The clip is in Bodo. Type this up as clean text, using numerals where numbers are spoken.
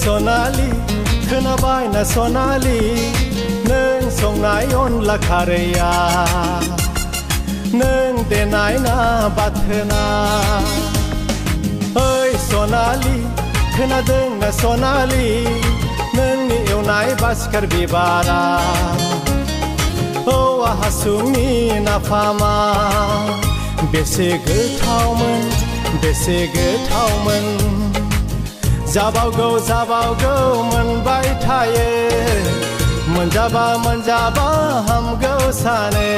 सनालि खोनाबाय ना सनालि नों संनाय अनला खारैया नों देनाय ना बाथोना ओइ सनालि खोनादों ना सनालि नोंनि एवनाय बासिखार बिबारा औवा हासुंनि नाफामा बेसे गोथावमोन जाबावगौ मोनबाय थायो मोनजाबा हामगौ सानो